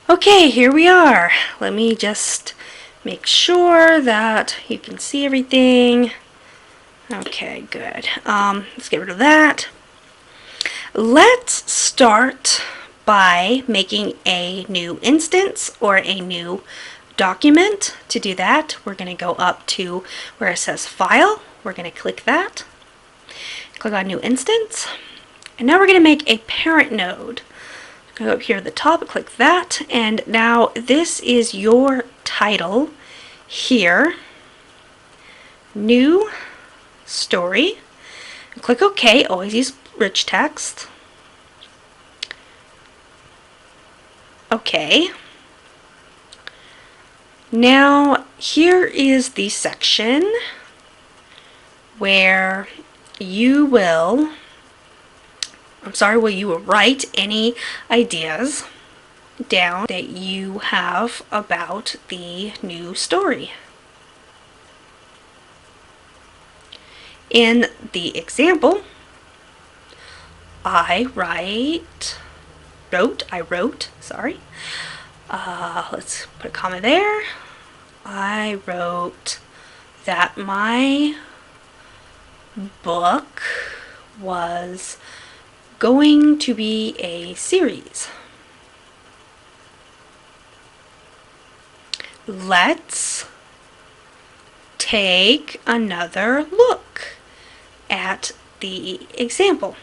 Okay, here we are. Let me just make sure that you can see everything. Okay, good. Let's get rid of that. Let's start by making a new instance or a new document. To do that, we're going to go up to where it says File. We're going to click that. Click on New Instance. And now we're going to make a parent node. Go up here at the top, click that, and now this is your title here. New story. Click OK. Always use rich text. OK. Now here is the section where you will write any ideas down that you have about the new story. In the example, I wrote, let's put a comma there. I wrote that my book was going to be a series. Let's take another look at the example.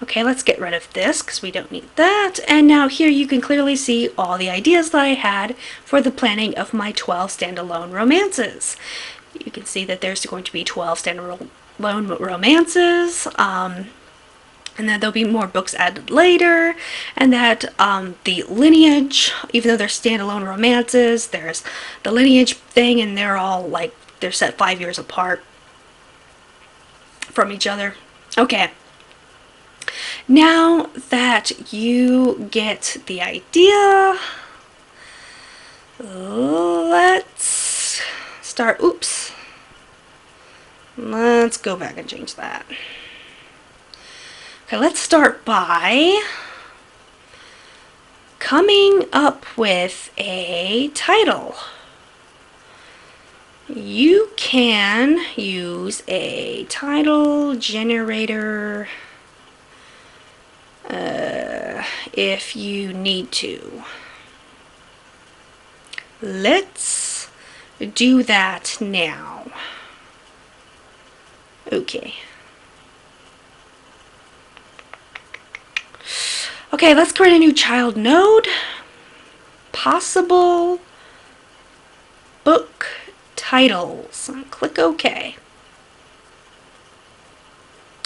Okay, let's get rid of this because we don't need that. And now here you can clearly see all the ideas that I had for the planning of my 12 standalone romances. You can see that there's going to be 12 standalone romances, and that there'll be more books added later, and that the lineage, even though they're standalone romances, there's the lineage thing, and they're all like, they're set 5 years apart from each other. Okay. Now that you get the idea, let's start. Oops. Let's go back and change that. Okay, let's start by coming up with a title. You can use a title generator if you need to. Let's do that now. Okay. Okay, let's create a new child node. Possible book titles. Click OK.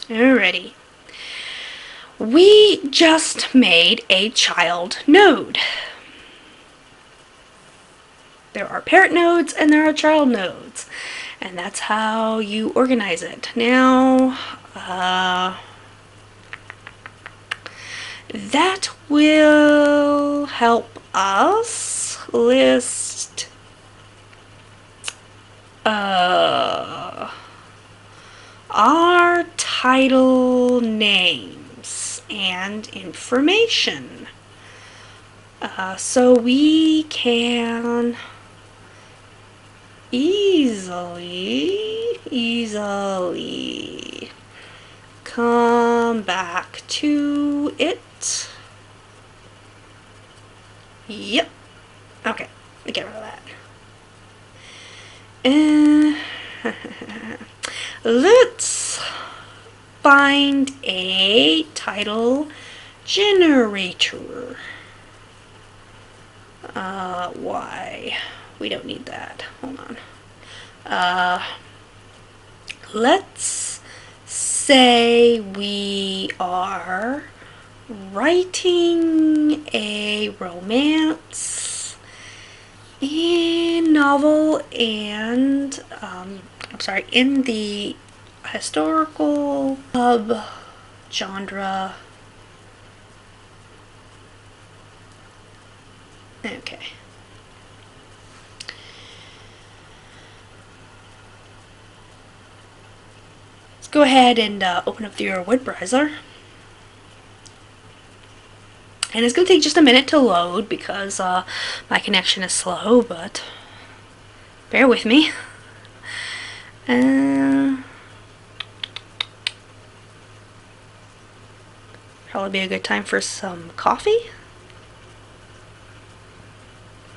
Alrighty. We just made a child node. There are parent nodes and there are child nodes. And that's how you organize it. Now, that will help us list our title names and information. So we can easily come back to it. Yep. Okay, get rid of that. Let's find a title generator. Why? We don't need that. Hold on. Let's say we are writing a romance novel and in the historical genre. Okay. Let's go ahead and open up your web browser. And it's going to take just a minute to load because my connection is slow, but bear with me. Probably be a good time for some coffee.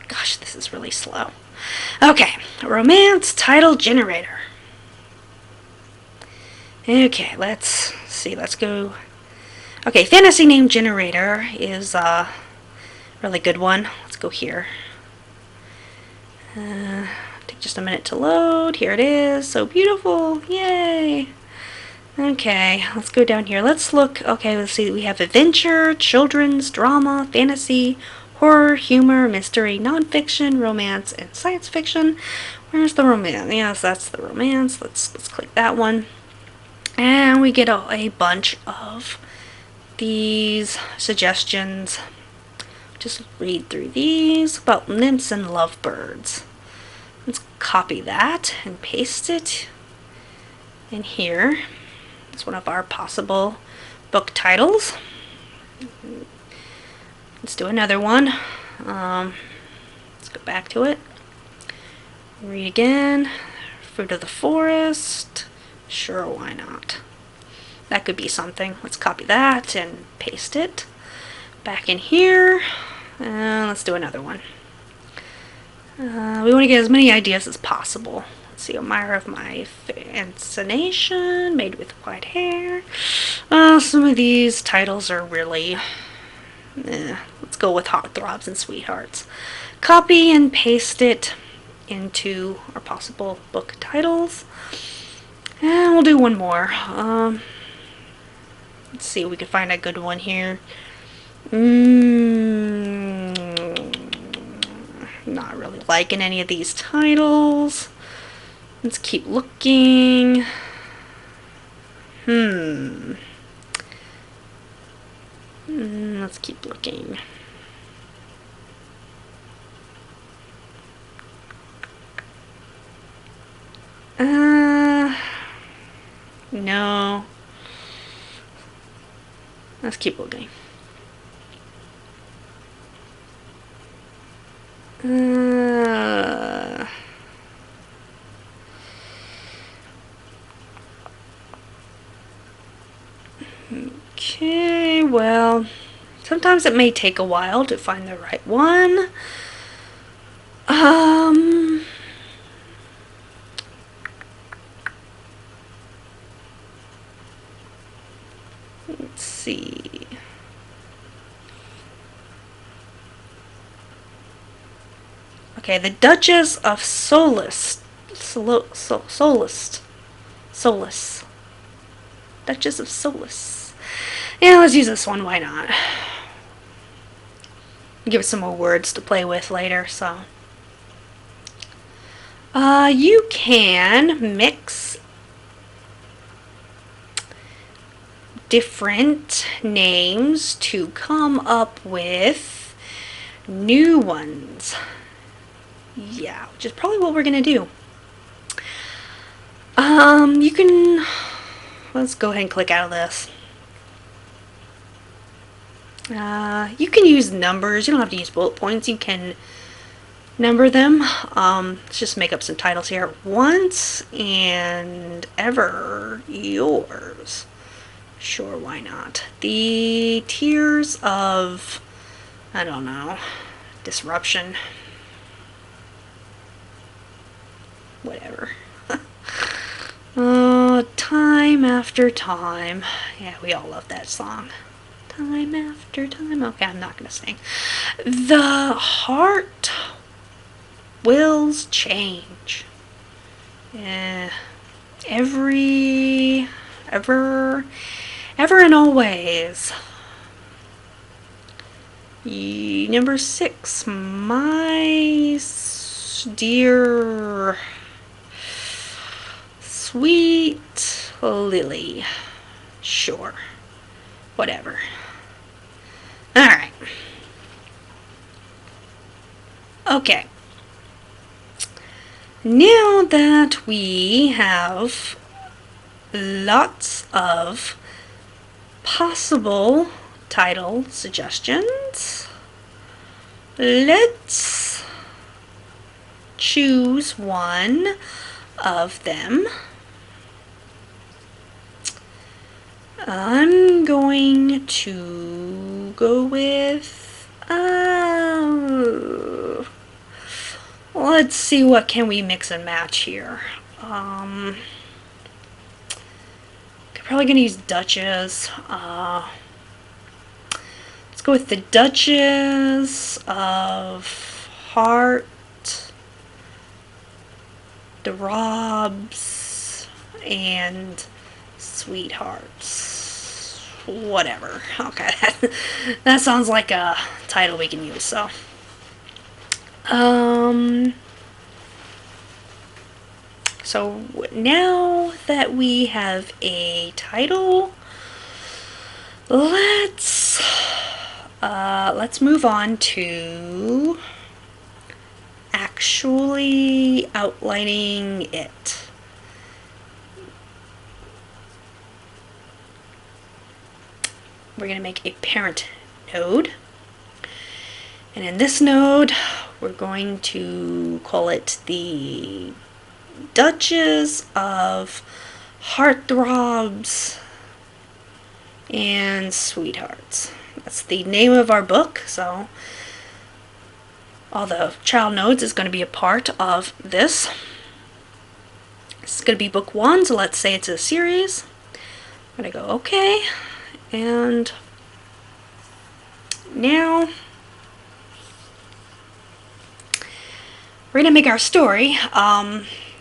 Gosh, this is really slow. Okay, romance title generator. Okay, let's see, let's go. Okay, fantasy name generator is a really good one. Let's go here. Take just a minute to load. Here it is. So beautiful. Yay. Okay, let's go down here. Let's look. Okay, let's see. We have adventure, children's, drama, fantasy, horror, humor, mystery, nonfiction, romance, and science fiction. Where's the romance? Yes, that's the romance. Let's click that one. And we get a bunch of these suggestions. Just read through these about nymphs and lovebirds. Let's copy that and paste it in here. It's one of our possible book titles. Let's do another one. Let's go back to it. Read again. Fruit of the forest. Sure, why not? That could be something. Let's copy that and paste it back in here. Let's do another one. We want to get as many ideas as possible. Let's see, admirer of my fascination, made with white hair. Some of these titles are really... let's go with hot throbs and sweethearts. Copy and paste it into our possible book titles. And we'll do one more. Let's see if we can find a good one here. Not really liking any of these titles. Let's keep looking. Let's keep looking. No. Let's keep looking. Okay, well, sometimes it may take a while to find the right one. Let's see. Okay, the Duchess of Solus. Solus. Duchess of Solus. Yeah, let's use this one. Why not? Give it some more words to play with later, so. You can mix different names to come up with new ones. Yeah, which is probably what we're gonna do. You can, let's go ahead and click out of this. You can use numbers. You don't have to use bullet points. You can number them. Let's just make up some titles here. Once and ever yours. Sure, why not? The Tears of, I don't know, Disruption. Whatever. Time after time. Yeah, we all love that song. Time after time. Okay, I'm not gonna sing. The heart wills change. Ever and always. Number 6, my dear sweet Lily. Sure. Whatever. Alright. Okay. Now that we have lots of possible title suggestions, let's choose one of them. I'm going to go with, let's see, what can we mix and match here. Probably gonna use Duchess. Let's go with the Duchess of Heart, the Robs, and Sweethearts. Whatever. Okay, that sounds like a title we can use. So, so now that we have a title, let's move on to actually outlining it. We're going to make a parent node, and in this node we're going to call it the Duchess of Heartthrobs and Sweethearts. That's the name of our book, so all the child nodes is going to be a part of this. This is going to be book 1, so let's say it's a series. I'm going to go OK, and now we're going to make our story.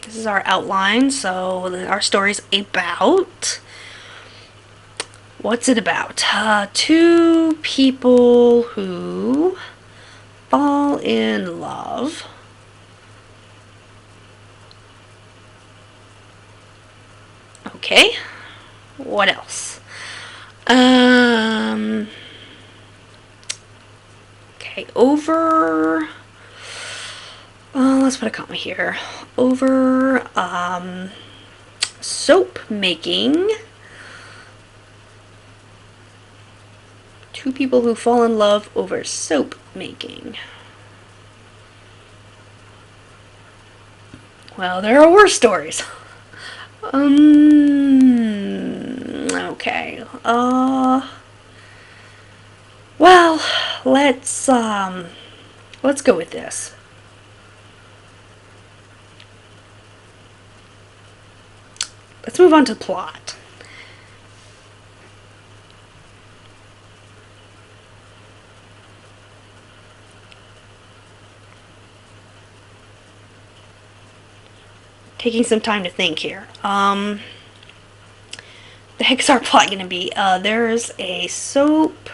This is our outline, so our story's about... What's it about? Two people who fall in love. Okay. What else? Okay, over... let's put a comma here. Over soap making. Two people who fall in love over soap making. Well, there are worse stories. Okay. Well, let's go with this. Let's move on to plot. Taking some time to think here. The heck's our plot going to be? There's a soap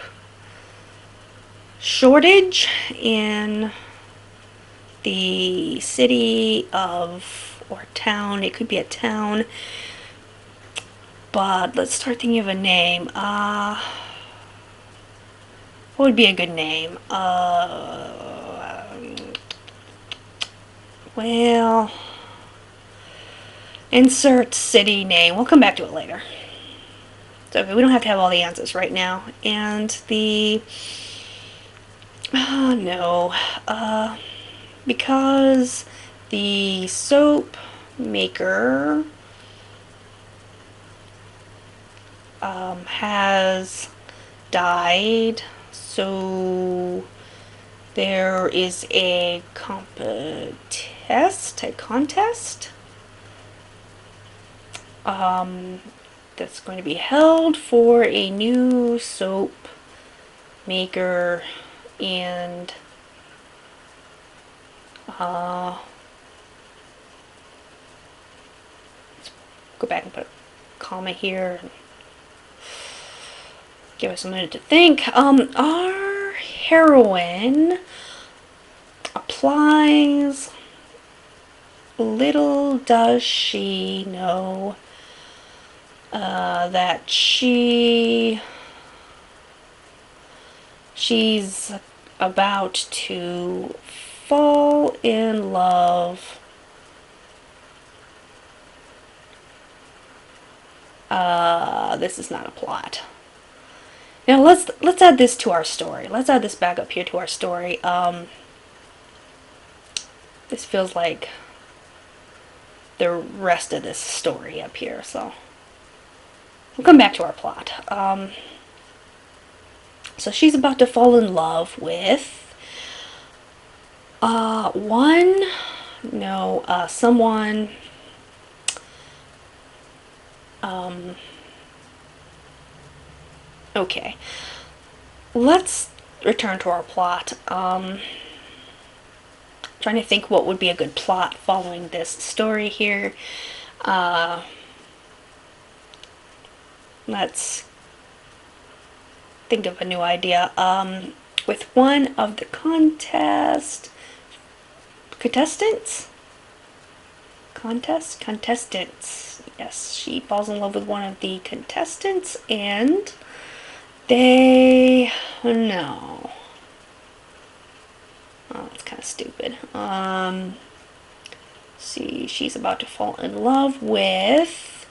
shortage in the city of, or town, it could be a town, but let's start thinking of a name. What would be a good name? Well, insert city name. We'll come back to it later. So okay, we don't have to have all the answers right now. And the... because the soap maker has died, so there is a contest that's going to be held for a new soap maker, and let's go back and put a comma here and give us a minute to think. Our heroine applies. Little does she know that she's about to fall in love this is not a plot. Now let's add this to our story. Let's add this back up here to our story. This feels like the rest of this story up here, so we'll come back to our plot. So she's about to fall in love with someone. Okay, let's return to our plot. Trying to think what would be a good plot following this story here. Let's think of a new idea. With one of the contestants, yes, she falls in love with one of the contestants, and no. Oh, it's kind of stupid. See, she's about to fall in love with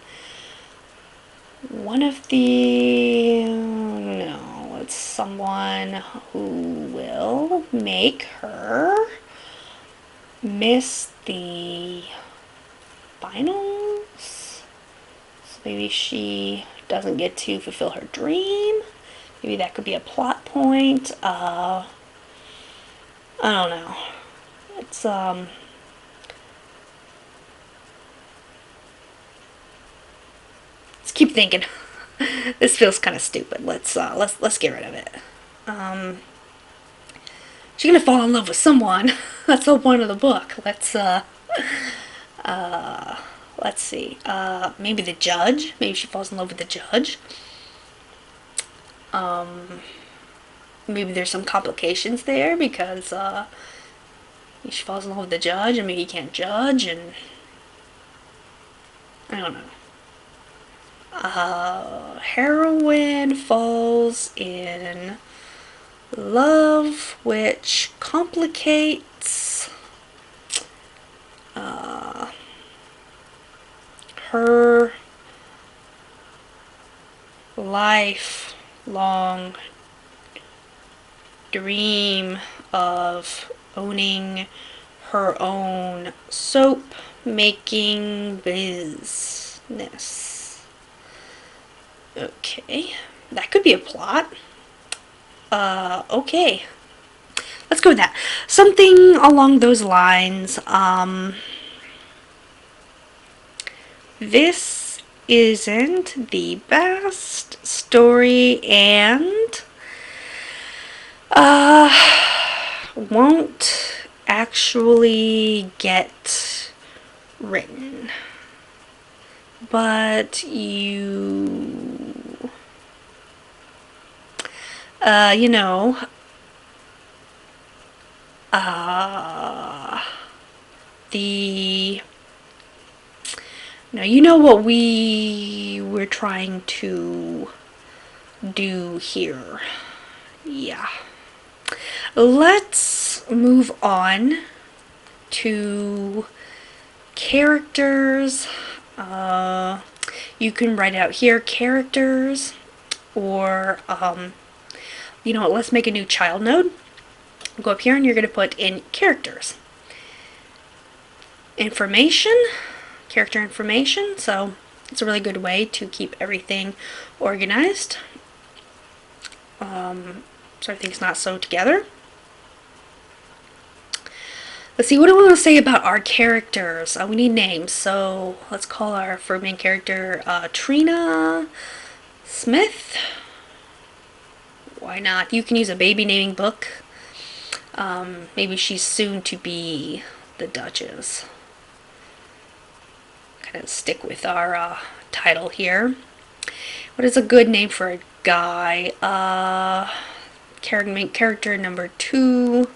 one of the, no, it's someone who will make her miss the finals. So maybe she doesn't get to fulfill her dream. Maybe that could be a plot point. I don't know. It's let's keep thinking. This feels kind of stupid. Let's get rid of it. She's gonna fall in love with someone. That's the point of the book. Let's see. Maybe the judge. Maybe she falls in love with the judge. Maybe there's some complications there because she falls in love with the judge and maybe he can't judge, and I don't know. Heroine falls in love, which complicates her lifelong dream of owning her own soap making business. Okay, that could be a plot. Okay. Let's go with that. Something along those lines. This isn't the best story and won't actually get written. But you know what we were trying to do here. Yeah. Let's move on to characters. You can write out here characters, or let's make a new child node. Go up here and you're going to put in characters. Character information. So it's a really good way to keep everything organized. So everything's not sewed together. Let's see, what do we want to say about our characters? We need names, so let's call our main character Trina Smith. Why not? You can use a baby naming book. Maybe she's soon to be the Duchess. Kind of stick with our title here. What is a good name for a guy? Character number 2.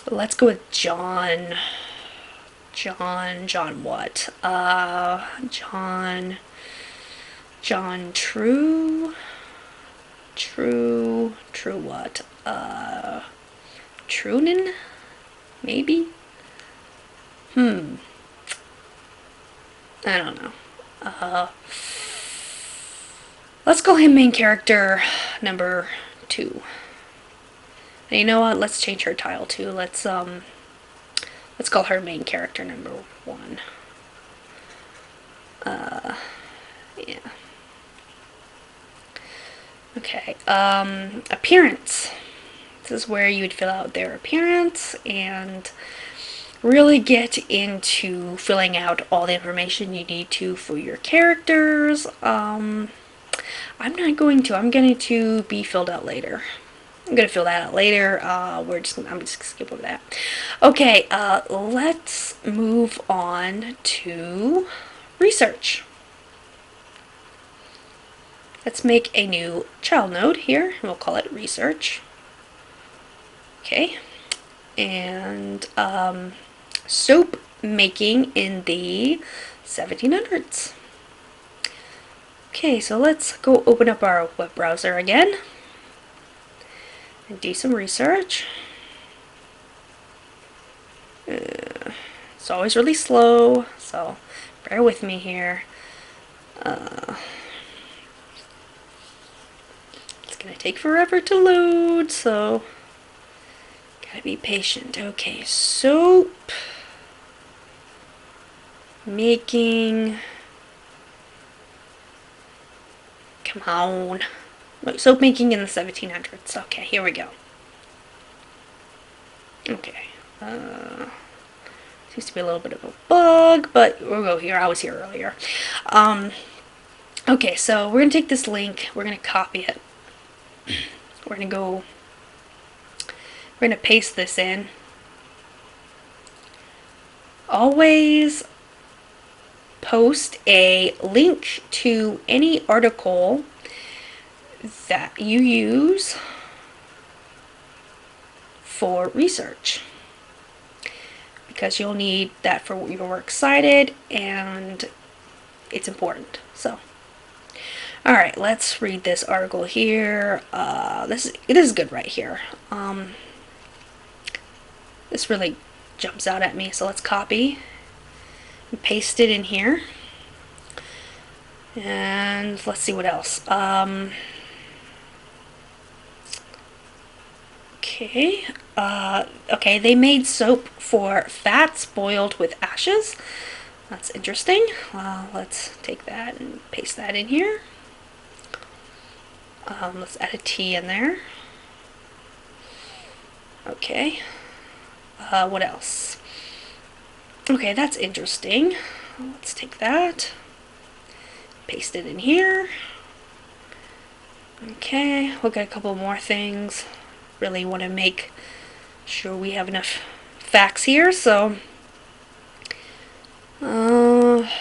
Let's go with John. John what? John True what? Trunan? Maybe? I don't know. Let's call him main character number 2. And you know what? Let's change her title too. Let's call her main character number 1. Yeah. Okay. Appearance. This is where you would fill out their appearance and really get into filling out all the information you need to for your characters. I'm not going to. I'm going to be filled out later. I'm going to fill that out later. I'm just going to skip over that. Okay, let's move on to research. Let's make a new child node here, and we'll call it research. Okay, and soap making in the 1700s. Okay, so let's go open up our web browser again and do some research. It's always really slow, so bear with me here. It's gonna take forever to load, so gotta be patient. Okay, soap making. Come on. Soap making in the 1700s. Okay, here we go. Okay. Seems to be a little bit of a bug, but we'll go here. I was here earlier. Okay, so we're going to take this link. We're going to copy it. We're going to paste this in. Always post a link to any article that you use for research, because you'll need that for your works cited and it's important. So alright, let's read this article here. This is good right here. This really jumps out at me, so let's copy and paste it in here. And let's see what else. Okay. Okay, they made soap for fats boiled with ashes. That's interesting. Let's take that and paste that in here. Let's add a T in there. Okay. What else? Okay, that's interesting. Let's take that. Paste it in here. Okay, we'll get a couple more things. Really want to make sure we have enough facts here, so it's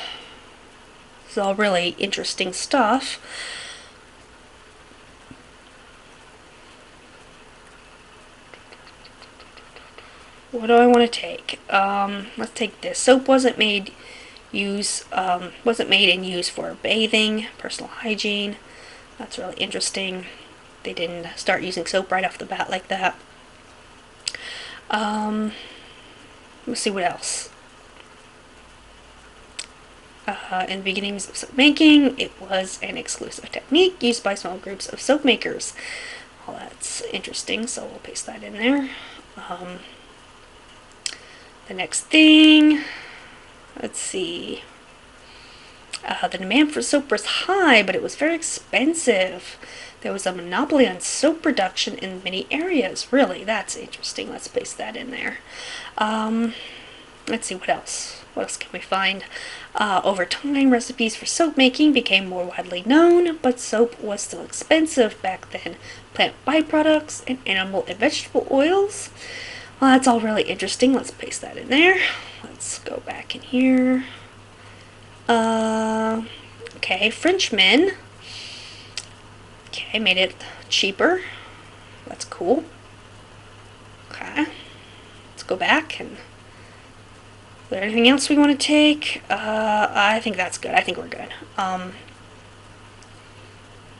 all really interesting stuff. What do I want to take? Let's take this. Soap wasn't made and used for bathing, personal hygiene. That's really interesting. They didn't start using soap right off the bat like that. Let's see what else. In the beginnings of soap making, it was an exclusive technique used by small groups of soap makers. Well, that's interesting, so we'll paste that in there. The next thing, let's see. The demand for soap was high, but it was very expensive. There was a monopoly on soap production in many areas. Really, that's interesting. Let's paste that in there. Let's see, what else? What else can we find? Over time, recipes for soap making became more widely known, but soap was still expensive back then. Plant byproducts and animal and vegetable oils. Well, that's all really interesting. Let's paste that in there. Let's go back in here. Okay, Frenchmen. Okay, made it cheaper. That's cool. Okay. Let's go back and... Is there anything else we want to take? I think that's good. I think we're good.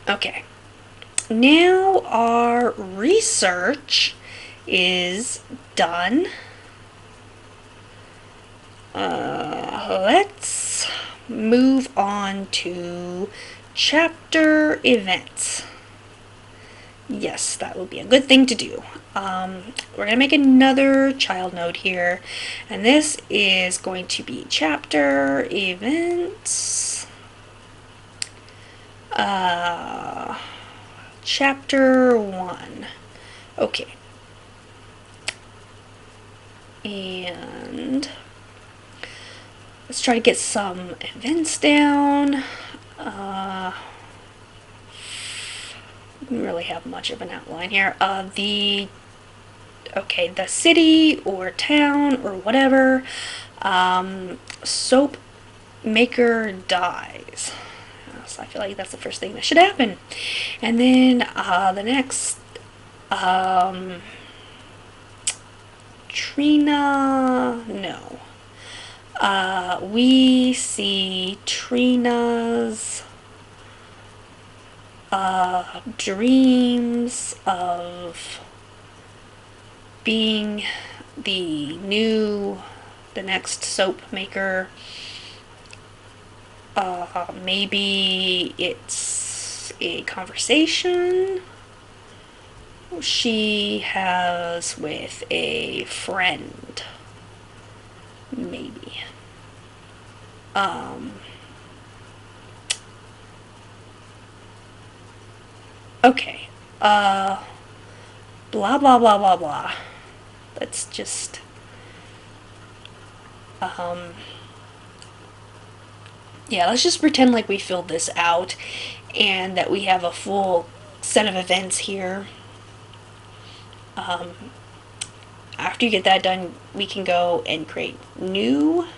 Okay. Now our research is done. Let's move on to chapter events. Yes, that will be a good thing to do. We're going to make another child node here, and this is going to be chapter events. Chapter 1. Okay. And let's try to get some events down. Don't really have much of an outline here. The city or town or whatever, soap maker dies. So I feel like that's the first thing that should happen. And then the next, Trina, no. We see Trina's dreams of being the next soap maker. Maybe it's a conversation she has with a friend. Maybe. Okay. Blah blah blah blah blah. Let's just yeah, let's just pretend like we filled this out and that we have a full set of events here. After you get that done, we can go and create new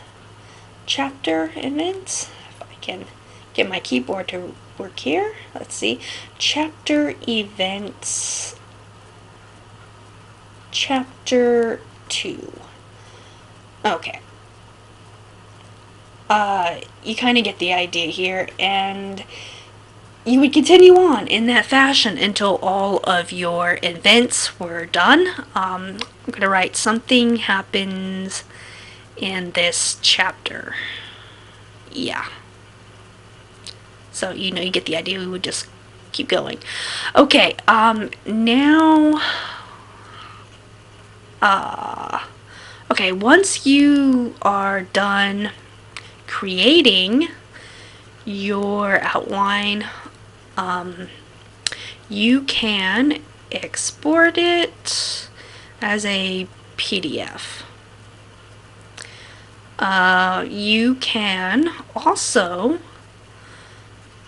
chapter events. If I can get my keyboard to work here. Let's see. Chapter events. Chapter 2. Okay. You kind of get the idea here, and you would continue on in that fashion until all of your events were done. I'm going to write something happens in this chapter. Yeah. So, you get the idea. We would just keep going. Okay, now... okay, once you are done creating your outline, you can export it as a PDF. You can also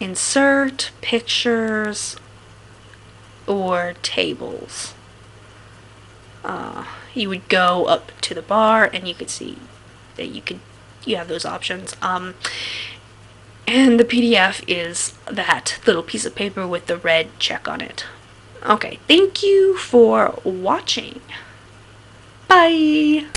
insert pictures or tables. You would go up to the bar and you could see that you have those options. And the PDF is that little piece of paper with the red check on it. Okay, thank you for watching. Bye!